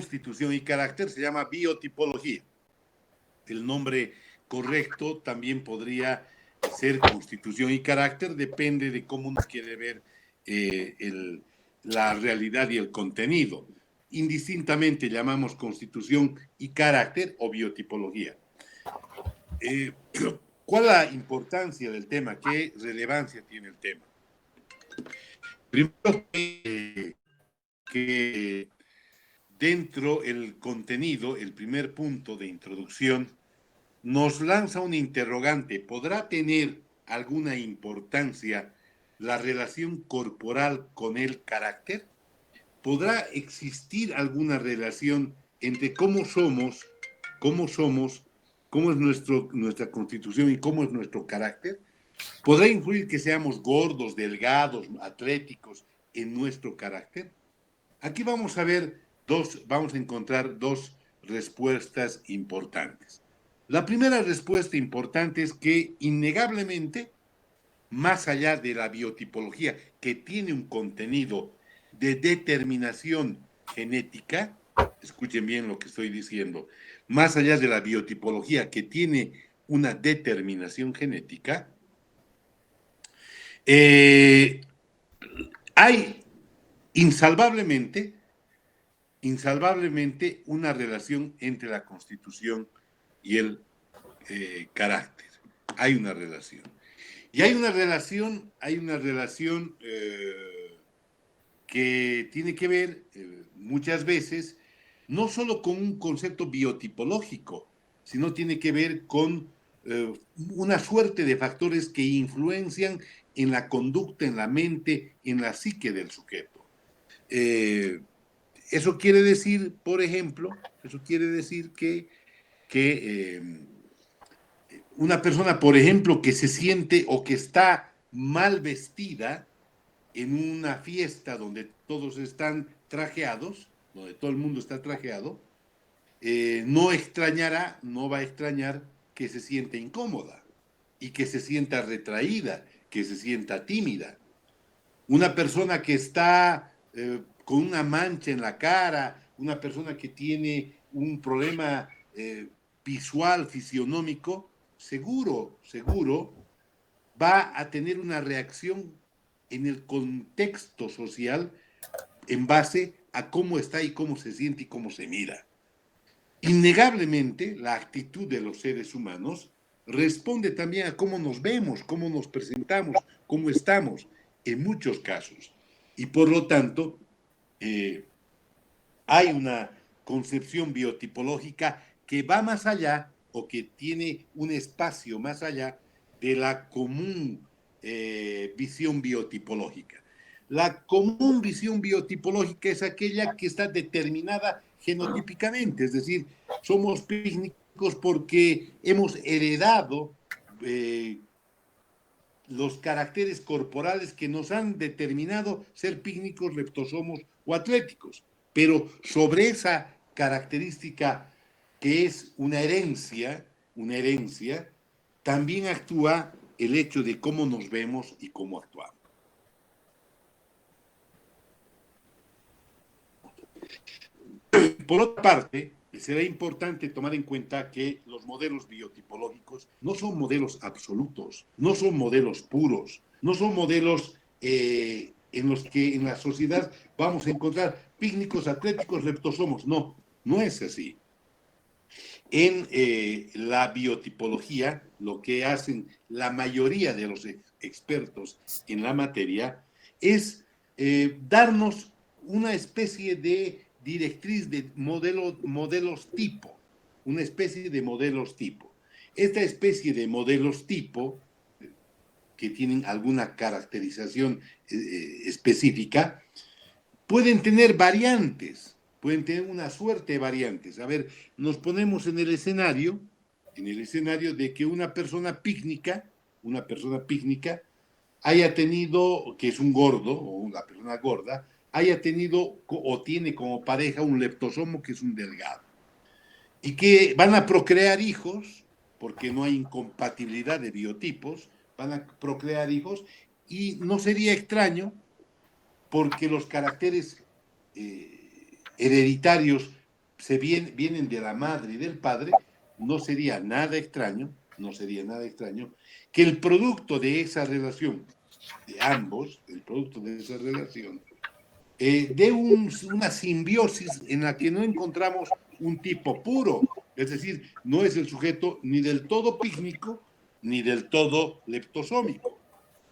constitución y carácter se llama biotipología. El nombre correcto también podría ser constitución y carácter, depende de cómo uno quiere ver la realidad y el contenido. Indistintamente llamamos constitución y carácter o biotipología. ¿Cuál es la importancia del tema? ¿Qué relevancia tiene el tema? Primero que dentro del contenido, el primer punto de introducción, nos lanza un interrogante. ¿Podrá tener alguna importancia la relación corporal con el carácter? ¿Podrá existir alguna relación entre cómo somos, cómo es nuestra constitución y cómo es nuestro carácter? ¿Podrá influir que seamos gordos, delgados, atléticos en nuestro carácter? Aquí vamos a encontrar dos respuestas importantes. La primera respuesta importante es que innegablemente, más allá de la biotipología, que tiene un contenido de determinación genética, escuchen bien lo que estoy diciendo, más allá de la biotipología que tiene una determinación genética, hay insalvablemente una relación entre la constitución y el carácter. Hay una relación. Y hay una relación que tiene que ver muchas veces no solo con un concepto biotipológico, sino tiene que ver con una suerte de factores que influencian en la conducta, en la mente, en la psique del sujeto. Eso quiere decir, por ejemplo, que una persona, por ejemplo, que se siente o que está mal vestida en una fiesta donde todos están trajeados, donde todo el mundo está trajeado, no va a extrañar que se siente incómoda y que se sienta retraída, que se sienta tímida. Una persona que está con una mancha en la cara, una persona que tiene un problema visual, fisionómico, seguro va a tener una reacción en el contexto social en base a cómo está y cómo se siente y cómo se mira. Innegablemente, la actitud de los seres humanos responde también a cómo nos vemos, cómo nos presentamos, cómo estamos, en muchos casos. Y por lo tanto, hay una concepción biotipológica que va más allá o que tiene un espacio más allá de la común visión biotipológica. La común visión biotipológica es aquella que está determinada genotípicamente, es decir, somos pícnicos porque hemos heredado los caracteres corporales que nos han determinado ser pícnicos, leptosomos o atléticos. Pero sobre esa característica que es una herencia, también actúa el hecho de cómo nos vemos y cómo actuamos. Por otra parte, será importante tomar en cuenta que los modelos biotipológicos no son modelos absolutos, no son modelos puros, no son modelos en los que en la sociedad vamos a encontrar pícnicos, atléticos, leptosomos. No, no es así. En la biotipología, lo que hacen la mayoría de los expertos en la materia es darnos una especie de directriz de modelos tipo, una especie de modelos tipo. Esta especie de modelos tipo, que tienen alguna caracterización específica, pueden tener variantes, pueden tener una suerte de variantes. A ver, nos ponemos en el escenario de que una persona pícnica haya tenido, que es un gordo o una persona gorda, haya tenido o tiene como pareja un leptosomo que es un delgado. Y que van a procrear hijos, porque no hay incompatibilidad de biotipos, van a procrear hijos, y no sería extraño porque los caracteres hereditarios vienen de la madre y del padre, no sería nada extraño, que el producto de esa relación, de ambos, el producto de esa relación, de una simbiosis en la que no encontramos un tipo puro, es decir, no es el sujeto ni del todo pícnico ni del todo leptosómico.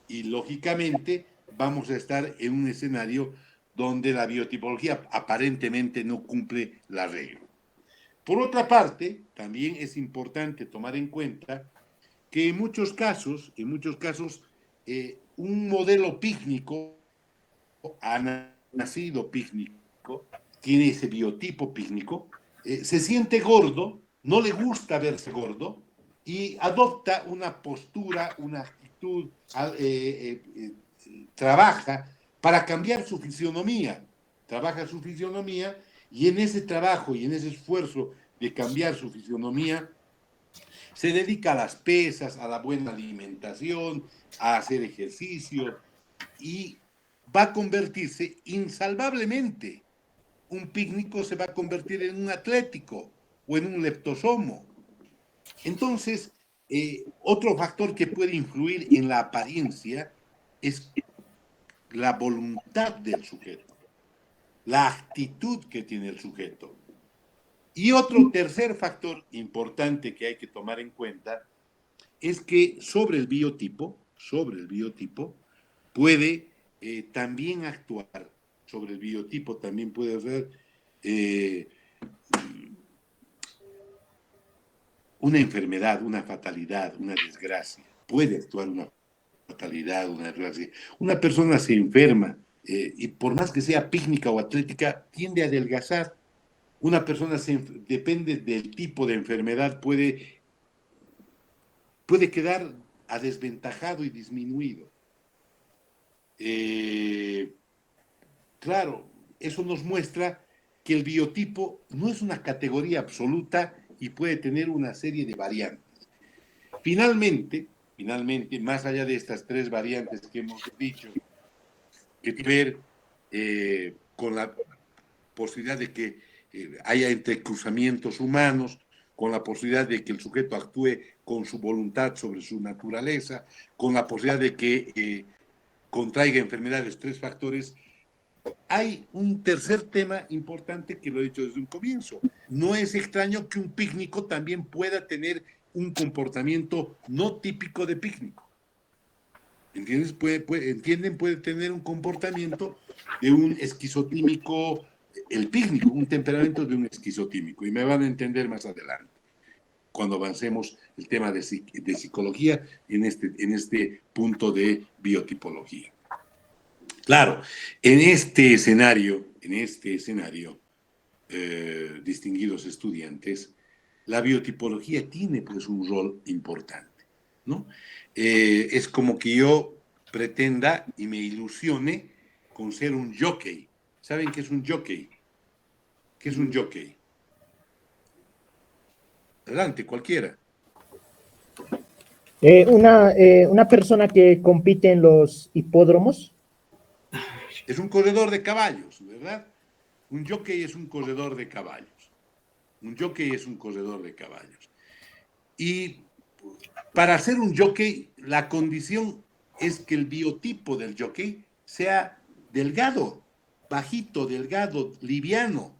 Y lógicamente vamos a estar en un escenario donde la biotipología aparentemente no cumple la regla. Por otra parte, también es importante tomar en cuenta que en muchos casos, un modelo pícnico ha nacido pícnico, tiene ese biotipo pícnico, se siente gordo, no le gusta verse gordo y adopta una postura, una actitud, trabaja para cambiar su fisionomía, y en ese trabajo y en ese esfuerzo de cambiar su fisionomía se dedica a las pesas, a la buena alimentación, a hacer ejercicio y va a convertirse insalvablemente. Un pícnico se va a convertir en un atlético o en un leptosomo. Entonces, otro factor que puede influir en la apariencia es la voluntad del sujeto, la actitud que tiene el sujeto. Y otro tercer factor importante que hay que tomar en cuenta es que sobre el biotipo puede también actuar, sobre el biotipo también puede haber eh, una enfermedad, una fatalidad, una desgracia. Puede actuar una fatalidad, una desgracia. Una persona se enferma y por más que sea pícnica o atlética, tiende a adelgazar. Una persona depende del tipo de enfermedad, puede quedar a desventajado y disminuido. Eh, claro, eso nos muestra que el biotipo no es una categoría absoluta y puede tener una serie de variantes. Finalmente, más allá de estas tres variantes que hemos dicho, que tiene que ver con la posibilidad de que haya entrecruzamientos humanos, con la posibilidad de que el sujeto actúe con su voluntad sobre su naturaleza, con la posibilidad de que contraiga enfermedades, tres factores. Hay un tercer tema importante que lo he dicho desde un comienzo. No es extraño que un pícnico también pueda tener un comportamiento no típico de pícnico. ¿Entiendes? Puede tener un comportamiento de un esquizotímico, el pícnico, un temperamento de un esquizotímico. Y me van a entender más adelante, cuando avancemos el tema de psicología en este punto de biotipología. Claro, en este escenario, distinguidos estudiantes, la biotipología tiene pues un rol importante, ¿no? Es como que yo pretenda y me ilusione con ser un jockey. ¿Saben qué es un jockey? ¿Qué es un jockey? Adelante, cualquiera. Una persona que compite en los hipódromos. Es un corredor de caballos, ¿verdad? Un jockey es un corredor de caballos. Y para ser un jockey, la condición es que el biotipo del jockey sea delgado, bajito, delgado, liviano.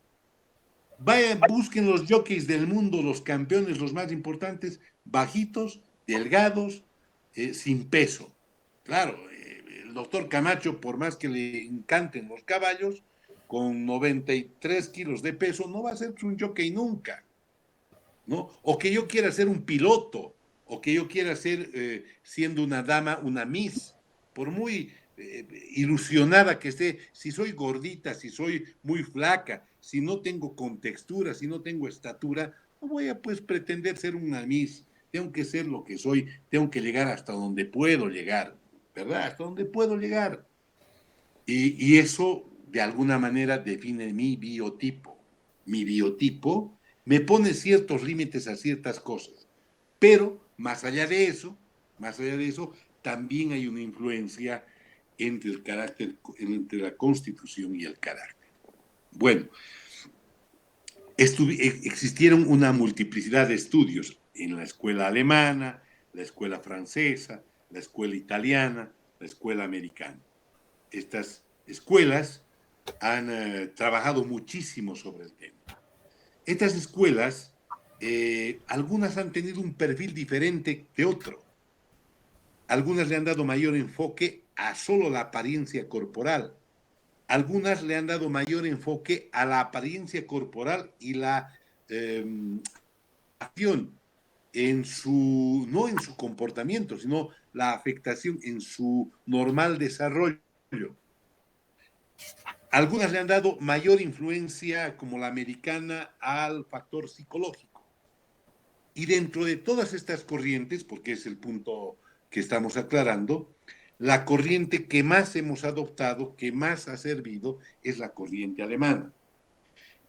Vayan, busquen los jockeys del mundo, los campeones, los más importantes, bajitos, delgados, sin peso. Claro, el doctor Camacho, por más que le encanten los caballos, con 93 kilos de peso, no va a ser un jockey nunca, ¿no? O que yo quiera ser un piloto, o que yo quiera ser, siendo una dama, una Miss, por muy ilusionada que esté, si soy gordita, si soy muy flaca, si no tengo contextura, si no tengo estatura, no voy a pues pretender ser una Miss, tengo que ser lo que soy, tengo que llegar hasta donde puedo llegar, ¿verdad? Hasta donde puedo llegar. Y eso de alguna manera define mi biotipo. Mi biotipo me pone ciertos límites a ciertas cosas, pero más allá de eso, también hay una influencia entre el carácter, entre la constitución y el carácter. Bueno, existieron una multiplicidad de estudios en la escuela alemana, la escuela francesa, la escuela italiana, la escuela americana. Estas escuelas han trabajado muchísimo sobre el tema. Estas escuelas, algunas han tenido un perfil diferente de otro. Algunas le han dado mayor enfoque a solo la apariencia corporal. Algunas le han dado mayor enfoque a la apariencia corporal y la acción en su, no en su comportamiento, sino la afectación en su normal desarrollo. Algunas le han dado mayor influencia, como la americana, al factor psicológico. Y dentro de todas estas corrientes, porque es el punto que estamos aclarando, la corriente que más hemos adoptado, que más ha servido, es la corriente alemana.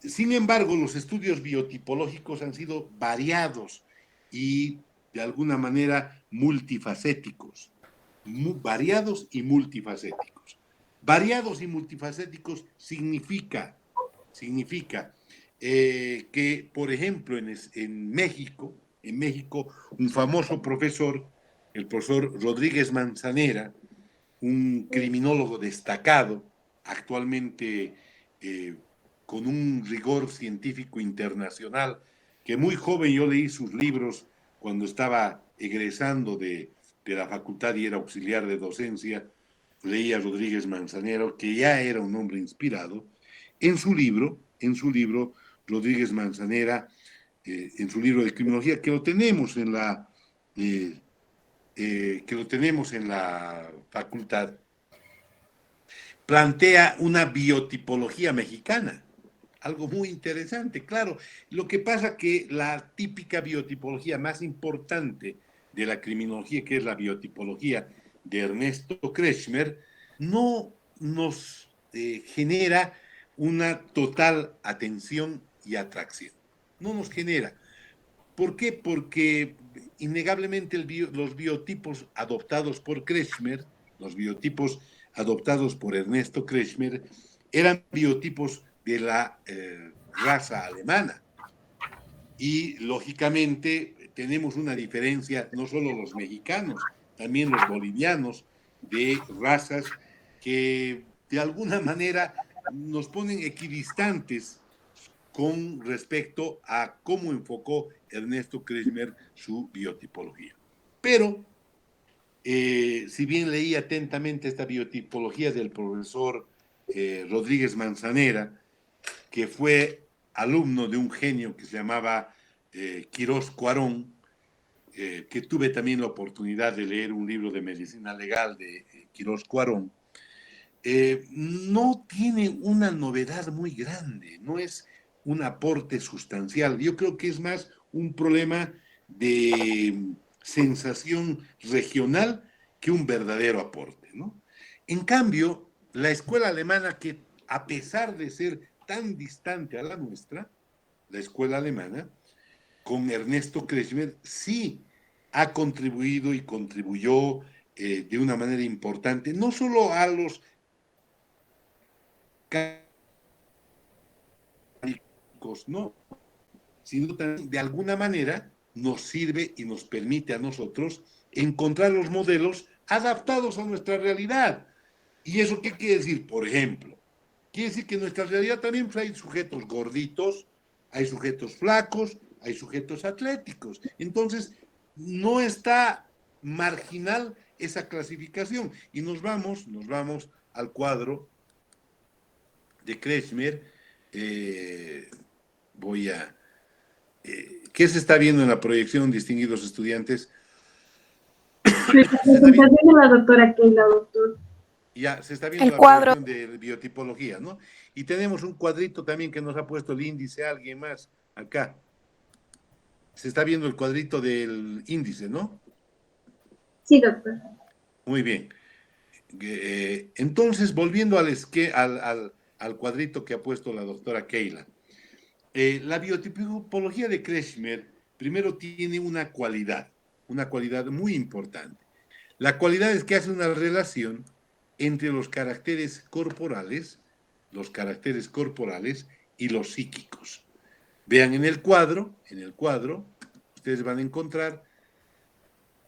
Sin embargo, los estudios biotipológicos han sido variados y de alguna manera multifacéticos. Variados y multifacéticos. Variados y multifacéticos significa que, por ejemplo, en México, un famoso profesor, el profesor Rodríguez Manzanera, un criminólogo destacado, actualmente con un rigor científico internacional, que muy joven yo leí sus libros cuando estaba egresando de la facultad y era auxiliar de docencia, leía a Rodríguez Manzanero, que ya era un hombre inspirado. En su libro, Rodríguez Manzanera, en su libro de criminología, que lo tenemos en la facultad, plantea una biotipología mexicana, algo muy interesante. Claro, lo que pasa que la típica biotipología más importante de la criminología, que es la biotipología de Ernesto Kretschmer, no nos genera una total atención y atracción. No nos genera. ¿Por qué? Porque innegablemente los biotipos adoptados por Kretschmer, los biotipos adoptados por Ernesto Kretschmer, eran biotipos de la raza alemana. Y lógicamente tenemos una diferencia, no solo los mexicanos, también los bolivianos, de razas que de alguna manera nos ponen equidistantes con respecto a cómo enfocó Ernesto Kretschmer su biotipología. Pero, si bien leí atentamente esta biotipología del profesor Rodríguez Manzanera, que fue alumno de un genio que se llamaba Quirós Cuarón, que tuve también la oportunidad de leer un libro de medicina legal de Quirós Cuarón, no tiene una novedad muy grande, no es un aporte sustancial. Yo creo que es más un problema de sensación regional que un verdadero aporte, ¿no? En cambio, la escuela alemana, que a pesar de ser tan distante a la nuestra, la escuela alemana, con Ernesto Kretschmer, sí ha contribuido y contribuyó de una manera importante, no solo a los no, sino también de alguna manera nos sirve y nos permite a nosotros encontrar los modelos adaptados a nuestra realidad. ¿Y eso qué quiere decir? Por ejemplo, quiere decir que en nuestra realidad también pues, hay sujetos gorditos, hay sujetos flacos, hay sujetos atléticos. Entonces, no está marginal esa clasificación. Y nos vamos al cuadro de Kretschmer. ¿Qué se está viendo en la proyección, distinguidos estudiantes? La presentación de la doctora Keila, doctor. Ya, se está viendo El la cuadro. proyección de biotipología, ¿no? Y tenemos un cuadrito también que nos ha puesto el índice alguien más acá. Se está viendo el cuadrito del índice, ¿no? Sí, doctor. Muy bien. Entonces, volviendo al cuadrito que ha puesto la doctora Keila. La biotipología de Kretschmer primero tiene una cualidad muy importante. La cualidad es que hace una relación entre los caracteres corporales y los psíquicos. Vean en el cuadro, ustedes van a encontrar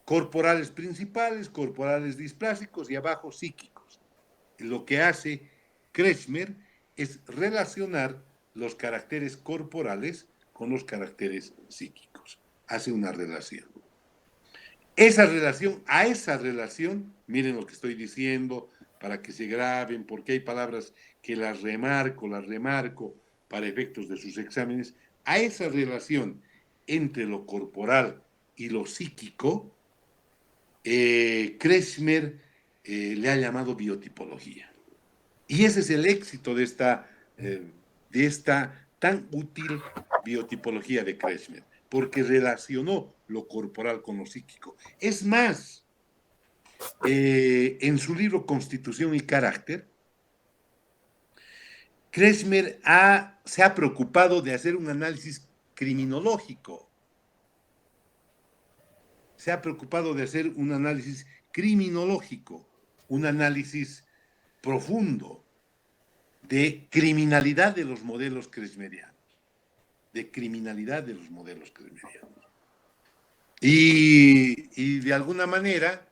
corporales principales, corporales displásicos y abajo psíquicos. Lo que hace Kretschmer es relacionar los caracteres corporales con los caracteres psíquicos. Hace una relación. A esa relación, miren lo que estoy diciendo para que se graben, porque hay palabras que las remarco para efectos de sus exámenes. A esa relación entre lo corporal y lo psíquico, Kretschmer le ha llamado biotipología. Y ese es el éxito de esta tan útil biotipología de Kretschmer, porque relacionó lo corporal con lo psíquico. Es más, en su libro Constitución y Carácter, Kretschmer se ha preocupado de hacer un análisis criminológico. Se ha preocupado de hacer un análisis criminológico, un análisis profundo de criminalidad de los modelos kretschmerianos. Y de alguna manera,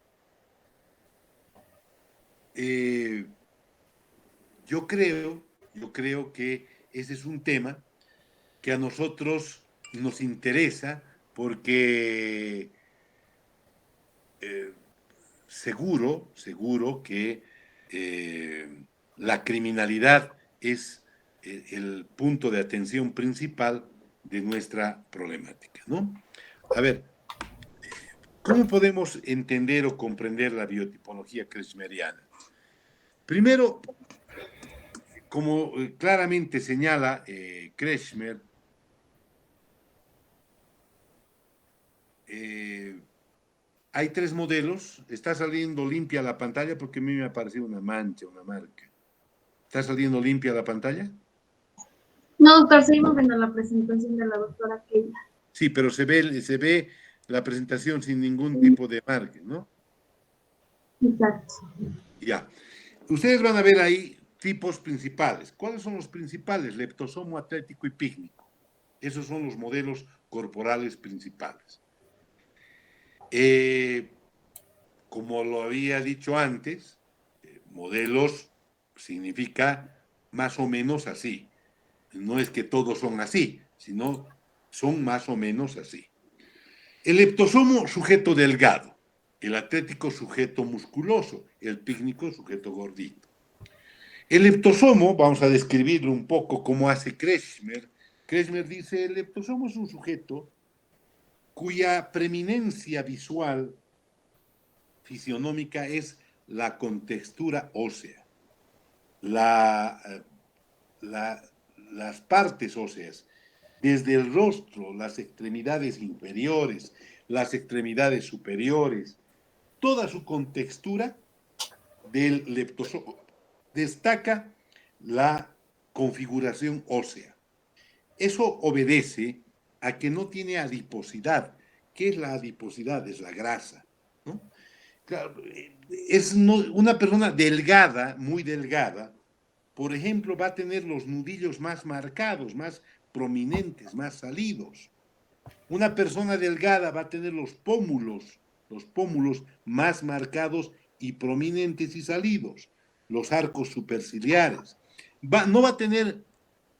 yo creo que ese es un tema que a nosotros nos interesa porque seguro que la criminalidad es el punto de atención principal de nuestra problemática, ¿no? A ver, ¿cómo podemos entender o comprender la biotipología kretschmeriana? Primero, como claramente señala Kretschmer, hay tres modelos. Está saliendo limpia la pantalla porque a mí me ha parecido una mancha, una marca. ¿Está saliendo limpia la pantalla? No, doctor, seguimos viendo la presentación de la doctora Keila. Sí, pero se ve la presentación sin ningún tipo de margen, ¿no? Exacto. Ya. Ustedes van a ver ahí tipos principales. ¿Cuáles son los principales? Leptosomo, atlético y pícnico. Esos son los modelos corporales principales. Como lo había dicho antes, modelos significa más o menos así. No es que todos son así, sino son más o menos así. El leptosomo, sujeto delgado. El atlético, sujeto musculoso. El pícnico, sujeto gordito. El leptosomo, vamos a describirlo un poco como hace Kretschmer. Kretschmer dice, el leptosomo es un sujeto cuya preeminencia visual fisionómica es la contextura ósea. Las partes óseas, desde el rostro, las extremidades inferiores, las extremidades superiores, toda su contextura del leptosomo destaca la configuración ósea. Eso obedece a que no tiene adiposidad. ¿Qué es la adiposidad? Es la grasa, ¿no? Claro, una persona delgada, muy delgada, por ejemplo, va a tener los nudillos más marcados, más prominentes, más salidos. Una persona delgada va a tener los pómulos más marcados y prominentes y salidos, los arcos superciliares. No va a tener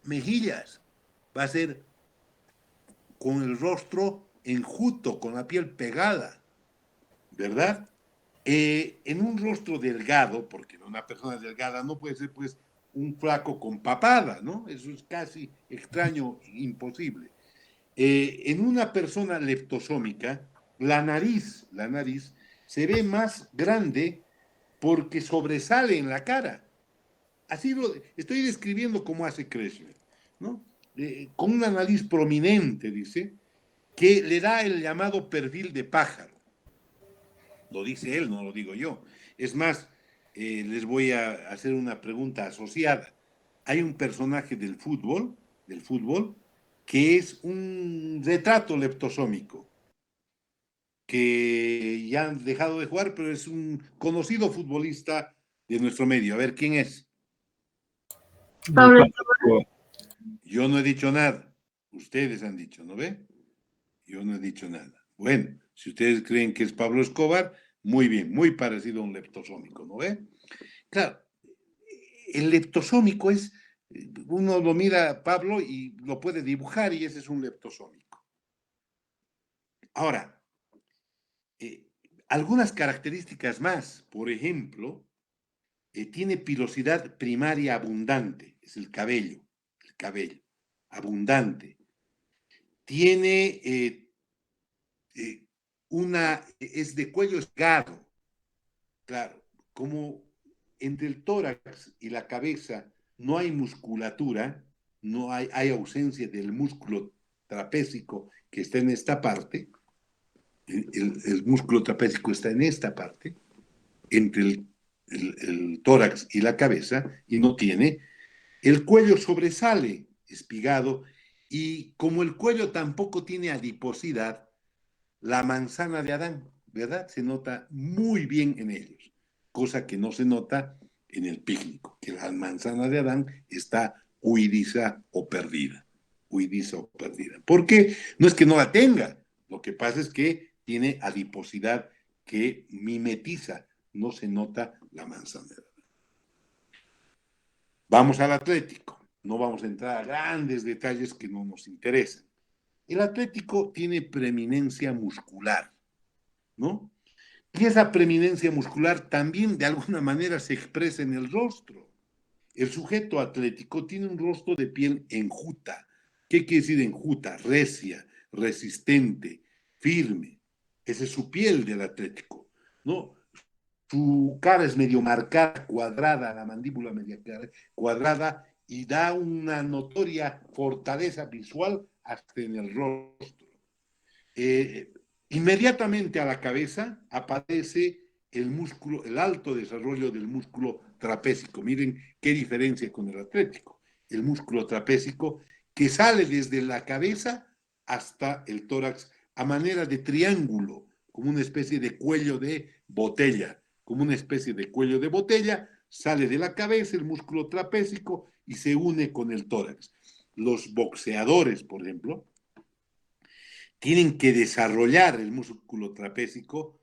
mejillas, va a ser con el rostro enjuto, con la piel pegada, ¿verdad? En un rostro delgado, porque una persona delgada no puede ser pues un flaco con papada, ¿no? Eso es casi extraño, imposible. En una persona leptosómica, la nariz se ve más grande porque sobresale en la cara. Así lo estoy describiendo como hace Kretschmer, ¿no? Con una nariz prominente, dice, que le da el llamado perfil de pájaro. Lo dice él, no lo digo yo. Es más, les voy a hacer una pregunta asociada. Hay un personaje del fútbol, que es un retrato leptosómico, que ya han dejado de jugar, pero es un conocido futbolista de nuestro medio. A ver, ¿quién es? Pablo. Yo no he dicho nada. Ustedes han dicho, ¿no ve? Yo no he dicho nada. Bueno, si ustedes creen que es Pablo Escobar, muy bien, muy parecido a un leptosómico, ¿no ve? Claro, el leptosómico es, uno lo mira, Pablo, y lo puede dibujar y ese es un leptosómico. Ahora, algunas características más, por ejemplo, tiene pilosidad primaria abundante, es el cabello, abundante. Tiene es de cuello esgado, claro, como entre el tórax y la cabeza no hay musculatura, no hay ausencia del músculo trapézico que está en esta parte, el músculo trapézico está en esta parte, entre el tórax y la cabeza, y no tiene, el cuello sobresale, espigado, y como el cuello tampoco tiene adiposidad, la manzana de Adán, ¿verdad? Se nota muy bien en ellos, cosa que no se nota en el pícnico, que la manzana de Adán está huidiza o perdida. Huidiza o perdida. ¿Por qué? No es que no la tenga, lo que pasa es que tiene adiposidad que mimetiza, no se nota la manzana de Adán. Vamos al Atlético, no vamos a entrar a grandes detalles que no nos interesan. El Atlético tiene preeminencia muscular, ¿no? Y esa preeminencia muscular también de alguna manera se expresa en el rostro. El sujeto atlético tiene un rostro de piel enjuta. ¿Qué quiere decir enjuta? Recia, resistente, firme. Esa es su piel del atlético, ¿no? Su cara es medio marcada, cuadrada, la mandíbula media cuadrada y da una notoria fortaleza visual hasta en el rostro. Eh, Inmediatamente a la cabeza aparece el músculo, el alto desarrollo del músculo trapézico. Miren qué diferencia con el atlético. El músculo trapézico que sale desde la cabeza hasta el tórax a manera de triángulo, como una especie de cuello de botella, como una especie de cuello de botella, sale de la cabeza el músculo trapézico y se une con el tórax. Los boxeadores, por ejemplo, tienen que desarrollar el músculo trapézico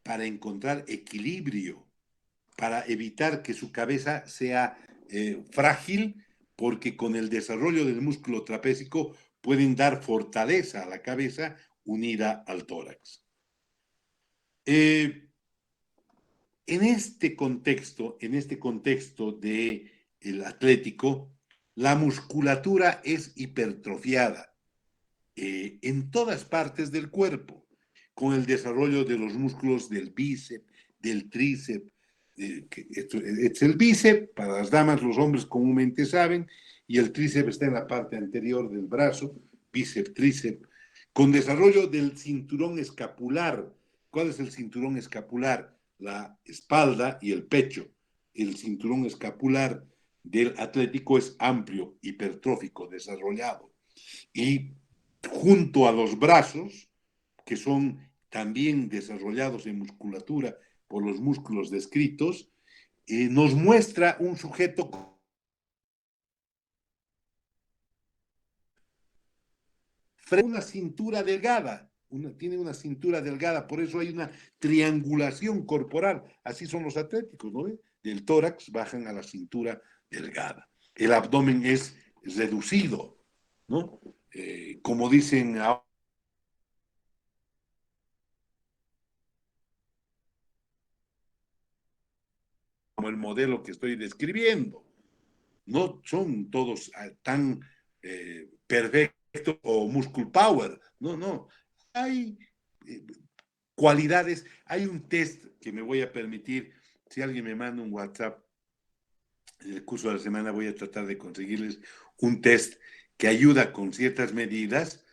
para encontrar equilibrio, para evitar que su cabeza sea frágil, porque con el desarrollo del músculo trapézico pueden dar fortaleza a la cabeza unida al tórax. En este contexto de el atlético, la musculatura es hipertrofiada en todas partes del cuerpo, con el desarrollo de los músculos del bíceps, del tríceps. Esto es el bíceps, para las damas, los hombres comúnmente saben, y el tríceps está en la parte anterior del brazo, bíceps, tríceps, con desarrollo del cinturón escapular. ¿Cuál es el cinturón escapular? La espalda y el pecho. El cinturón escapular del atlético es amplio, hipertrófico, desarrollado. Y junto a los brazos, que son también desarrollados en musculatura por los músculos descritos, nos muestra un sujeto frente a una cintura delgada, tiene una cintura delgada, por eso hay una triangulación corporal, así son los atléticos, ¿no? Del tórax bajan a la cintura delgada. El abdomen es reducido, ¿no? Como dicen ahora, como el modelo que estoy describiendo. No son todos tan perfectos o muscle power. No, no. Hay cualidades. Hay un test que me voy a permitir. Si alguien me manda un WhatsApp, en el curso de la semana voy a tratar de conseguirles un test que ayuda con ciertas medidas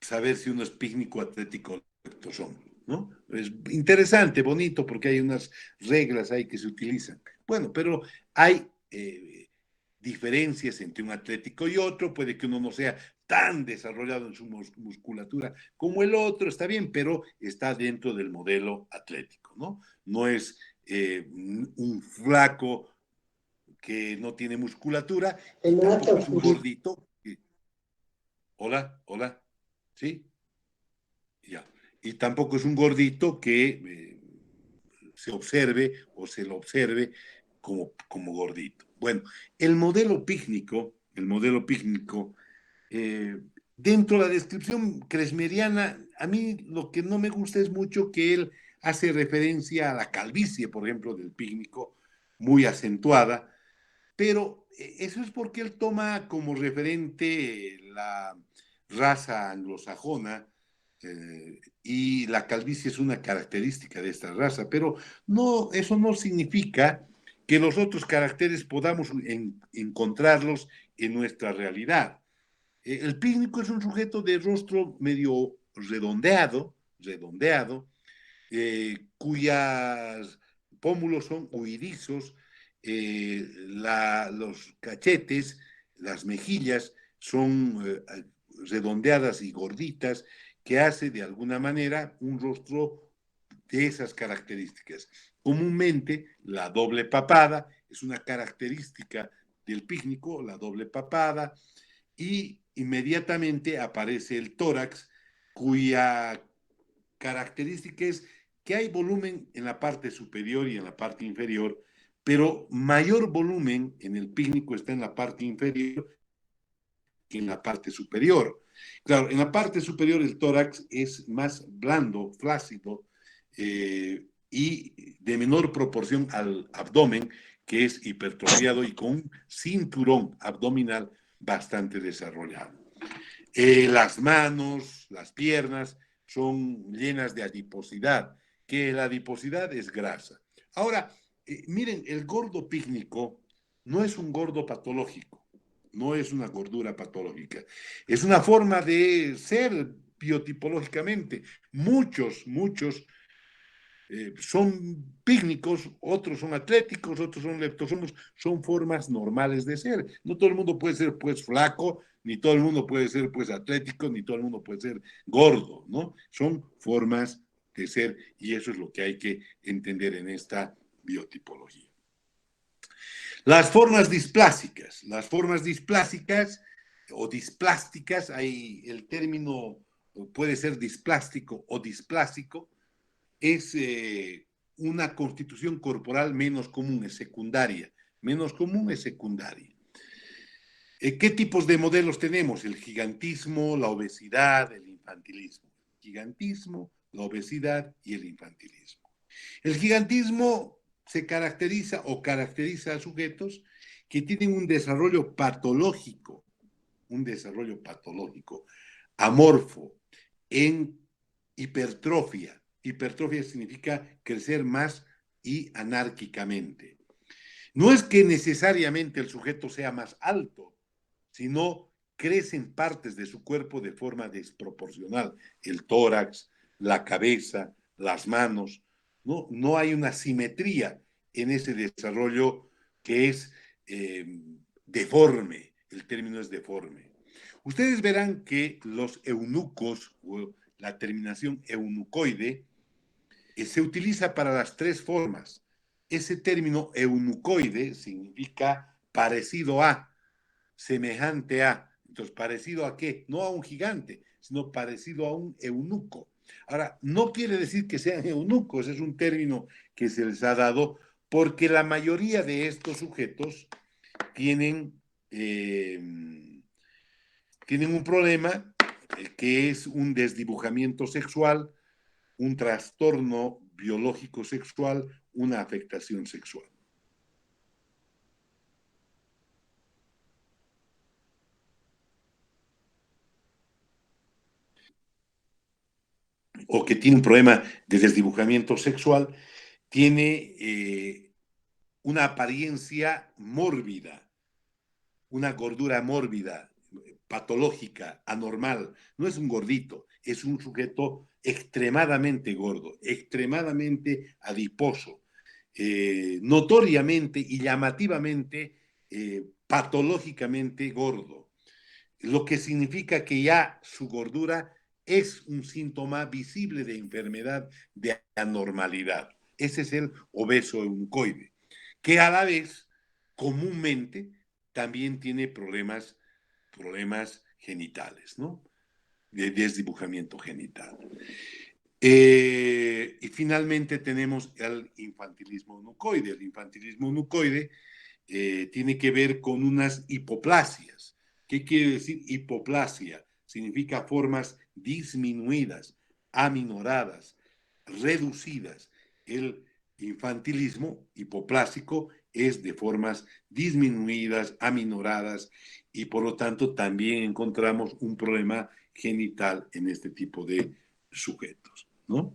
saber si uno es pícnico, atlético o leptosómico, ¿no? Es interesante, bonito, porque hay unas reglas ahí que se utilizan. Bueno, pero hay diferencias entre un atlético y otro, puede que uno no sea tan desarrollado en su musculatura como el otro, está bien, pero está dentro del modelo atlético, ¿no? No es un flaco que no tiene musculatura y tampoco es un gordito. Hola, hola, ¿sí? Ya. Y tampoco es un gordito que se observe o se lo observe como gordito. Bueno, el modelo pícnico, eh, dentro de la descripción kresmeriana, a mí lo que no me gusta es mucho que él hace referencia a la calvicie, por ejemplo, del pícnico, muy acentuada, pero eso es porque él toma como referente la raza anglosajona, y la calvicie es una característica de esta raza, pero no, eso no significa que los otros caracteres podamos encontrarlos en nuestra realidad. El pícnico es un sujeto de rostro medio redondeado, cuyas pómulos son huidizos, los cachetes, las mejillas son redondeadas y gorditas, que hace de alguna manera un rostro de esas características. Comúnmente, la doble papada es una característica del pícnico, la doble papada, y inmediatamente aparece el tórax, cuya característica es que hay volumen en la parte superior y en la parte inferior, pero mayor volumen en el pícnico está en la parte inferior que en la parte superior. Claro, en la parte superior el tórax es más blando, flácido, y de menor proporción al abdomen, que es hipertrofiado y con un cinturón abdominal bastante desarrollado. Las manos, las piernas son llenas de adiposidad, que la adiposidad es grasa. Ahora, miren, el gordo pícnico no es un gordo patológico, no es una gordura patológica, es una forma de ser biotipológicamente. Muchos son pícnicos, otros son atléticos, otros son leptosomos, son formas normales de ser. No todo el mundo puede ser pues flaco, ni todo el mundo puede ser pues atlético, ni todo el mundo puede ser gordo, ¿no? Son formas de ser y eso es lo que hay que entender en esta biotipología. Las formas displásicas o displásticas, hay el término puede ser displástico o displásico, es una constitución corporal menos común, es secundaria. Menos común es secundaria. ¿Qué tipos de modelos tenemos? El gigantismo, la obesidad, el infantilismo. Gigantismo, la obesidad y el infantilismo. El gigantismo se caracteriza o caracteriza a sujetos que tienen un desarrollo patológico, amorfo, en hipertrofia. Hipertrofia significa crecer más y anárquicamente. No es que necesariamente el sujeto sea más alto, sino crecen partes de su cuerpo de forma desproporcional. El tórax, la cabeza, las manos. No hay una simetría en ese desarrollo que es deforme. El término es deforme. Ustedes verán que los eunucos, o la terminación eunucoide, se utiliza para las tres formas. Ese término eunucoide significa parecido a, semejante a. Entonces, ¿parecido a qué? No a un gigante, sino parecido a un eunuco. Ahora, no quiere decir que sean eunucos, es un término que se les ha dado porque la mayoría de estos sujetos tienen, tienen un problema que es un desdibujamiento sexual, un trastorno biológico sexual, una afectación sexual. O que tiene un problema de desdibujamiento sexual, tiene una apariencia mórbida, una gordura mórbida, patológica, anormal. No es un gordito, es un sujeto extremadamente gordo, extremadamente adiposo, notoriamente y llamativamente, patológicamente gordo, lo que significa que ya su gordura es un síntoma visible de enfermedad, de anormalidad. Ese es el obeso eunucoide, que a la vez comúnmente también tiene problemas genitales, ¿no? De desdibujamiento genital. Y finalmente tenemos el infantilismo nucoide. El infantilismo nucoide tiene que ver con unas hipoplasias. ¿Qué quiere decir hipoplasia? Significa formas disminuidas, aminoradas, reducidas. El infantilismo hipoplásico es de formas disminuidas, aminoradas, y por lo tanto también encontramos un problema genital en este tipo de sujetos, ¿no?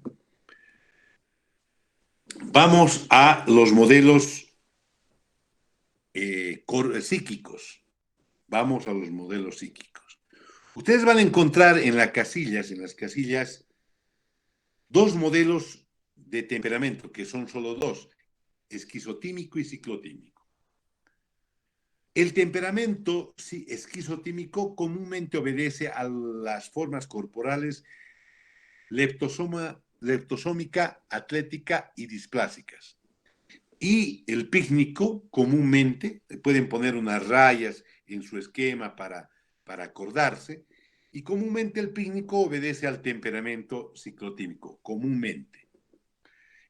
Vamos a los modelos psíquicos. Vamos a los modelos psíquicos. Ustedes van a encontrar en las casillas, dos modelos de temperamento, que son solo dos, esquizotímico y ciclotímico. El temperamento esquizotímico comúnmente obedece a las formas corporales leptosómica, atlética y displásicas. Y el pícnico comúnmente, pueden poner unas rayas en su esquema para acordarse, y comúnmente el pícnico obedece al temperamento ciclotímico, comúnmente.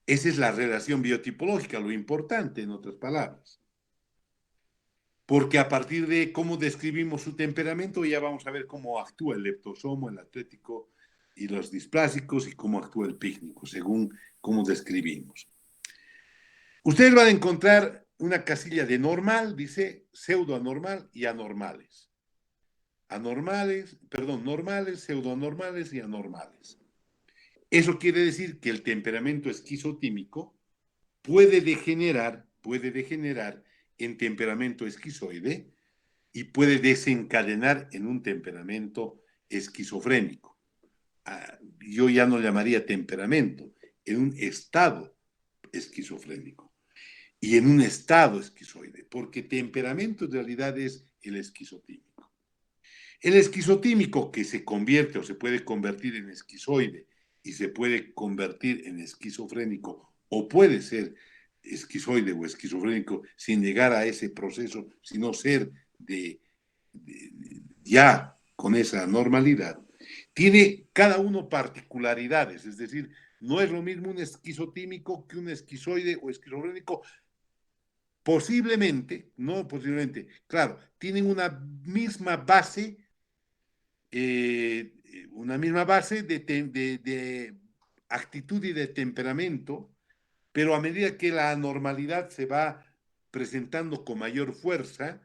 Esa es la relación biotipológica, lo importante, en otras palabras. Porque a partir de cómo describimos su temperamento, ya vamos a ver cómo actúa el leptosomo, el atlético y los displásicos, y cómo actúa el pícnico, según cómo describimos. Ustedes van a encontrar una casilla de normal, dice pseudoanormal y anormales. Normales, pseudoanormales y anormales. Eso quiere decir que el temperamento esquizotímico puede degenerar en temperamento esquizoide y puede desencadenar en un temperamento esquizofrénico. Yo ya no llamaría temperamento, en un estado esquizofrénico y en un estado esquizoide, porque temperamento en realidad es el esquizotímico. El esquizotímico, que se convierte o se puede convertir en esquizoide y se puede convertir en esquizofrénico, o puede ser esquizoide o esquizofrénico sin llegar a ese proceso, sino ser ya con esa normalidad, tiene cada uno particularidades, es decir, no es lo mismo un esquizotímico que un esquizoide o esquizofrénico. Posiblemente, no posiblemente, claro, tienen una misma base de actitud y de temperamento, pero a medida que la anormalidad se va presentando con mayor fuerza,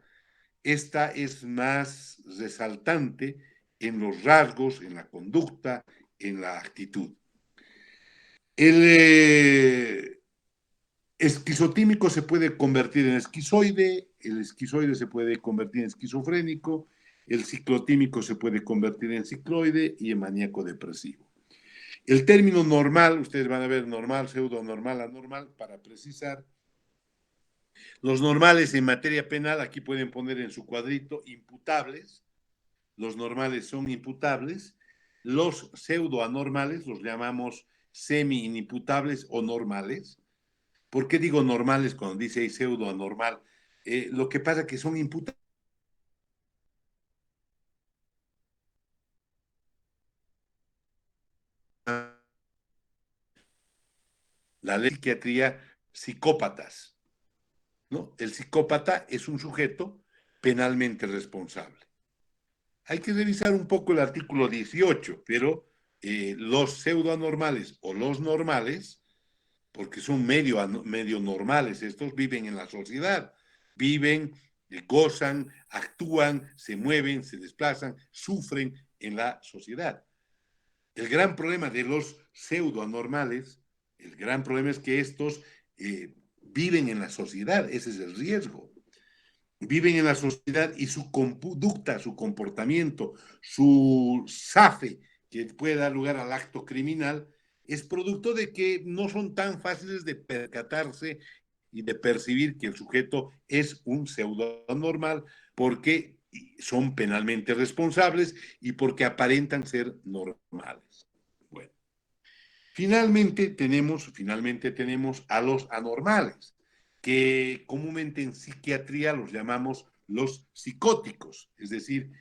esta es más resaltante en los rasgos, en la conducta, en la actitud. El esquizotímico se puede convertir en esquizoide, el esquizoide se puede convertir en esquizofrénico, el ciclotímico se puede convertir en cicloide y en maníaco depresivo. El término normal, ustedes van a ver normal, pseudonormal, anormal, para precisar. Los normales en materia penal, aquí pueden poner en su cuadrito imputables. Los normales son imputables. Los pseudoanormales los llamamos semi-inimputables o normales. ¿Por qué digo normales cuando dice ahí pseudoanormal? Lo que pasa es que son imputables. La ley de psiquiatría, psicópatas, ¿no? El psicópata es un sujeto penalmente responsable. Hay que revisar un poco el artículo 18, pero los pseudoanormales o los normales, porque son medio normales, estos viven en la sociedad, viven, gozan, actúan, se mueven, se desplazan, sufren en la sociedad. El gran problema de los pseudoanormales, el gran problema es que estos viven en la sociedad, ese es el riesgo. Viven en la sociedad y su conducta, su comportamiento, su zafe, que puede dar lugar al acto criminal, es producto de que no son tan fáciles de percatarse y de percibir que el sujeto es un pseudoanormal porque son penalmente responsables y porque aparentan ser normales. Bueno, finalmente tenemos a los anormales, que comúnmente en psiquiatría los llamamos los psicóticos, es decir,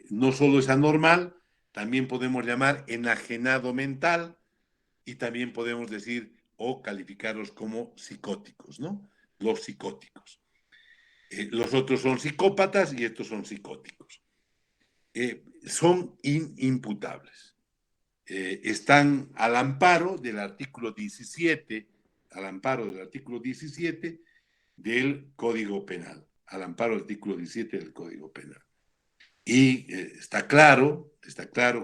no solo es anormal, también podemos llamar enajenado mental y también podemos decir o calificarlos como psicóticos, ¿no? Los psicóticos. Los otros son psicópatas y estos son psicóticos. Son inimputables. Están al amparo del artículo 17, al amparo del artículo 17 del Código Penal, al amparo del artículo 17 del Código Penal. Y está claro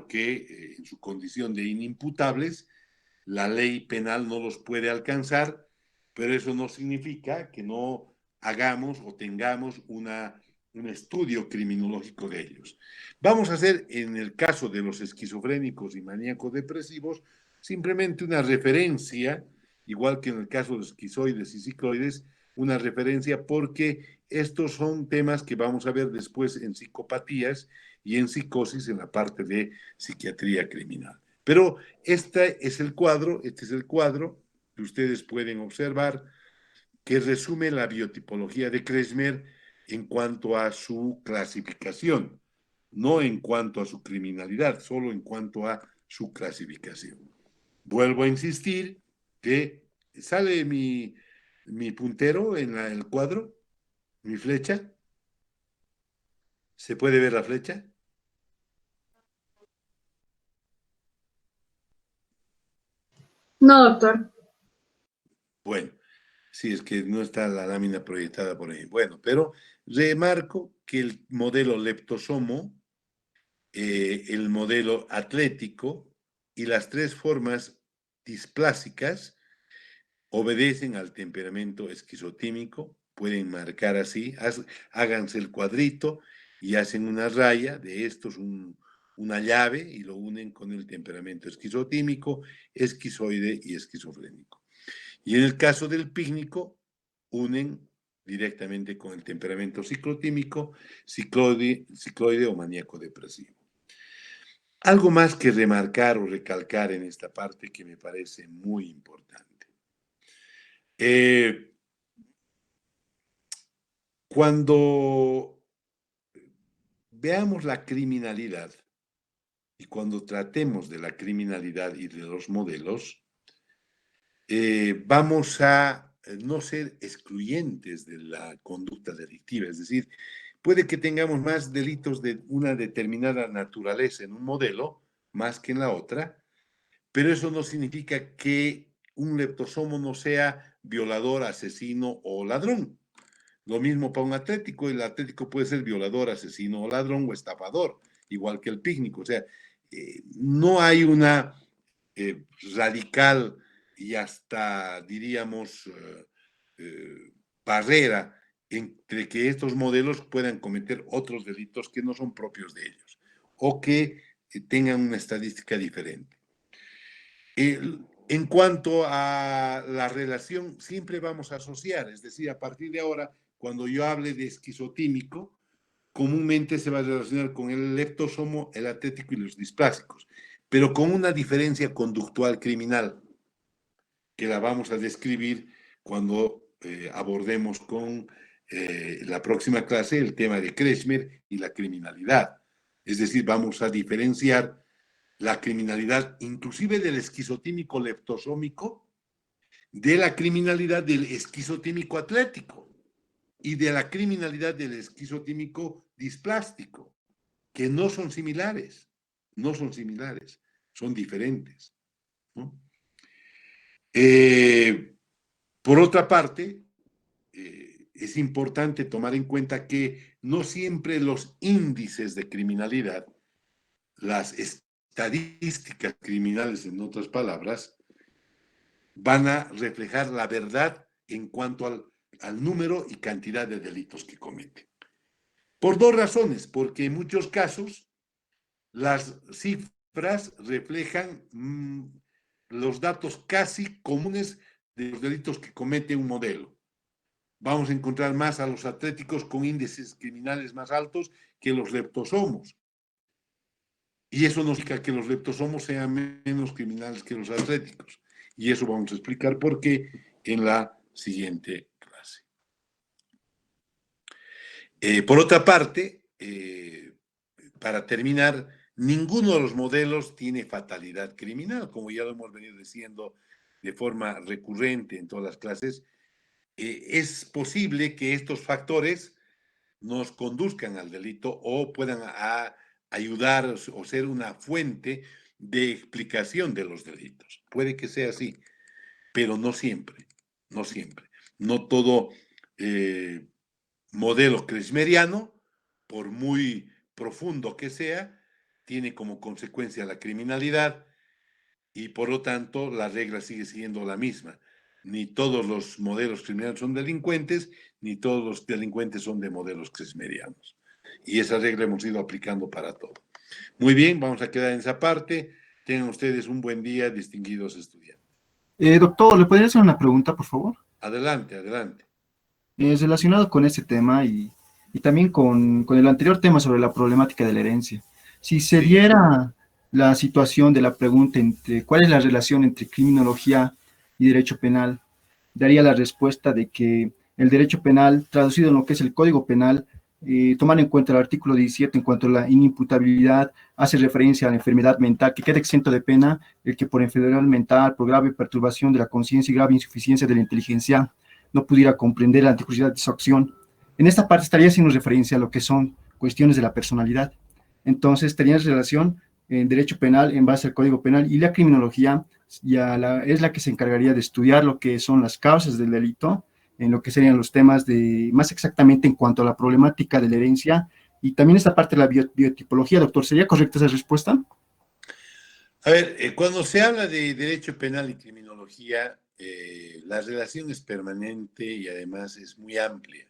que en su condición de inimputables, la ley penal no los puede alcanzar, pero eso no significa que no hagamos o tengamos un estudio criminológico de ellos. Vamos a hacer, en el caso de los esquizofrénicos y maníacos depresivos, simplemente una referencia, igual que en el caso de los esquizoides y cicloides, una referencia porque estos son temas que vamos a ver después en psicopatías y en psicosis en la parte de psiquiatría criminal. Pero este es el cuadro que ustedes pueden observar que resume la biotipología de Kretschmer en cuanto a su clasificación, no en cuanto a su criminalidad, solo en cuanto a su clasificación. Vuelvo a insistir que sale mi puntero en el cuadro, mi flecha. ¿Se puede ver la flecha? No, doctor. Bueno, sí, es que no está la lámina proyectada por ahí. Bueno, pero remarco que el modelo leptosomo, el modelo atlético y las tres formas displásicas obedecen al temperamento esquizotímico, pueden marcar así, háganse el cuadrito y hacen una raya de estos, una llave y lo unen con el temperamento esquizotímico, esquizoide y esquizofrénico. Y en el caso del pícnico, unen directamente con el temperamento ciclotímico, cicloide o maníaco depresivo. Algo más que remarcar o recalcar en esta parte que me parece muy importante. Cuando veamos la criminalidad y cuando tratemos de la criminalidad y de los modelos, vamos a no ser excluyentes de la conducta delictiva. Es decir, puede que tengamos más delitos de una determinada naturaleza en un modelo, más que en la otra, pero eso no significa que un leptosomo no sea violador, asesino o ladrón. Lo mismo para un atlético, el atlético puede ser violador, asesino o ladrón o estafador, igual que el pícnico. O sea, no hay una radical y hasta, diríamos, barrera entre que estos modelos puedan cometer otros delitos que no son propios de ellos o que tengan una estadística diferente. En cuanto a la relación, siempre vamos a asociar, es decir, a partir de ahora, cuando yo hable de esquizotímico, comúnmente se va a relacionar con el leptosomo, el atlético y los displásicos, pero con una diferencia conductual criminal, que la vamos a describir cuando abordemos con la próxima clase el tema de Kretschmer y la criminalidad. Es decir, vamos a diferenciar la criminalidad, inclusive del esquizotímico leptosómico, de la criminalidad del esquizotímico atlético y de la criminalidad del esquizotímico displástico, que no son similares, son diferentes, ¿no? Por otra parte, es importante tomar en cuenta que no siempre los índices de criminalidad, las estadísticas criminales, en otras palabras, van a reflejar la verdad en cuanto al número y cantidad de delitos que cometen. Por dos razones, porque en muchos casos las cifras reflejan los datos casi comunes de los delitos que comete un modelo. Vamos a encontrar más a los atléticos con índices criminales más altos que los leptosomos. Y eso no significa que los leptosomos sean menos criminales que los atléticos. Y eso vamos a explicar por qué en la siguiente clase. Por otra parte, para terminar, ninguno de los modelos tiene fatalidad criminal, como ya lo hemos venido diciendo de forma recurrente en todas las clases. Es posible que estos factores nos conduzcan al delito o puedan ayudar o ser una fuente de explicación de los delitos. Puede que sea así, pero no siempre, no siempre. No todo modelo kressmeriano, por muy profundo que sea, tiene como consecuencia la criminalidad y por lo tanto la regla sigue siendo la misma. Ni todos los modelos criminales son delincuentes, ni todos los delincuentes son de modelos kressmerianos. Y esa regla hemos ido aplicando para todo. Muy bien, vamos a quedar en esa parte. Tengan ustedes un buen día, distinguidos estudiantes. Doctor, ¿le podría hacer una pregunta, por favor? Adelante, adelante. Relacionado con este tema y también con el anterior tema sobre la problemática de la herencia. Si se Sí. diera la situación de la pregunta entre cuál es la relación entre criminología y derecho penal, daría la respuesta de que el derecho penal, traducido en lo que es el Código Penal, tomando en cuenta el artículo 17 en cuanto a la inimputabilidad, hace referencia a la enfermedad mental, que queda exento de pena el que por enfermedad mental, por grave perturbación de la conciencia y grave insuficiencia de la inteligencia, no pudiera comprender la antijuridad de su acción. En esta parte estaría haciendo referencia a lo que son cuestiones de la personalidad. Entonces, tenías relación en derecho penal en base al Código Penal y la criminología es la que se encargaría de estudiar lo que son las causas del delito, en lo que serían los temas de, más exactamente en cuanto a la problemática de la herencia y también esta parte de la biotipología. Doctor, ¿sería correcta esa respuesta? A ver, cuando se habla de derecho penal y criminología, la relación es permanente y además es muy amplia.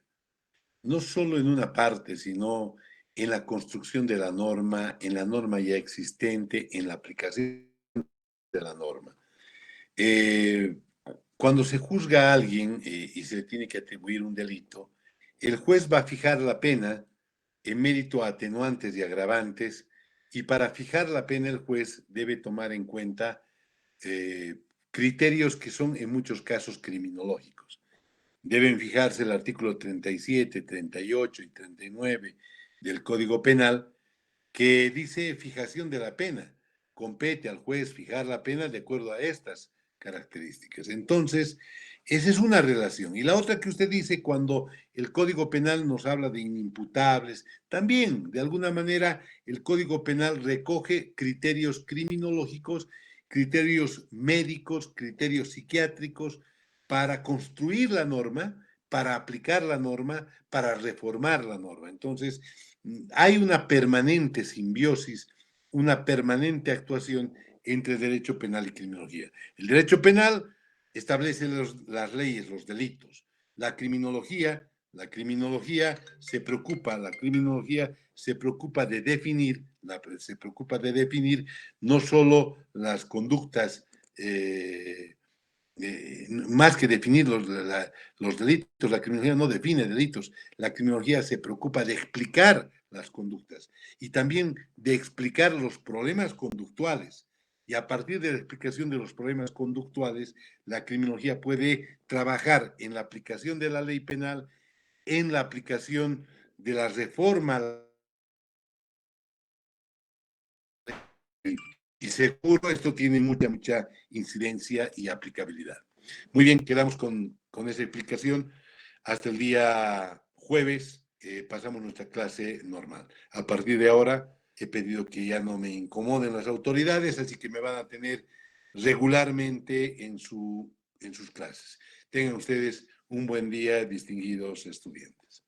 No solo en una parte, sino en la construcción de la norma, en la norma ya existente, en la aplicación de la norma. Cuando se juzga a alguien y se le tiene que atribuir un delito, el juez va a fijar la pena en mérito a atenuantes y agravantes, y para fijar la pena el juez debe tomar en cuenta criterios que son en muchos casos criminológicos. Deben fijarse el artículo 37, 38 y 39 del Código Penal, que dice fijación de la pena. Compete al juez fijar la pena de acuerdo a estas características. Entonces, esa es una relación. Y la otra que usted dice, cuando el Código Penal nos habla de inimputables, también, de alguna manera, el Código Penal recoge criterios criminológicos, criterios médicos, criterios psiquiátricos, para construir la norma, para aplicar la norma, para reformar la norma. Entonces, hay una permanente simbiosis, una permanente actuación entre derecho penal y criminología. El derecho penal establece las leyes, los delitos. La criminología se preocupa de definir no solo las conductas más que definir los delitos, la criminología no define delitos, la criminología se preocupa de explicar las conductas y también de explicar los problemas conductuales. Y a partir de la explicación de los problemas conductuales, la criminología puede trabajar en la aplicación de la ley penal, en la aplicación de la reforma. Y seguro esto tiene mucha incidencia y aplicabilidad. Muy bien, quedamos con esa explicación. Hasta el día jueves pasamos nuestra clase normal. A partir de ahora he pedido que ya no me incomoden las autoridades, así que me van a tener regularmente en sus clases. Tengan ustedes un buen día, distinguidos estudiantes.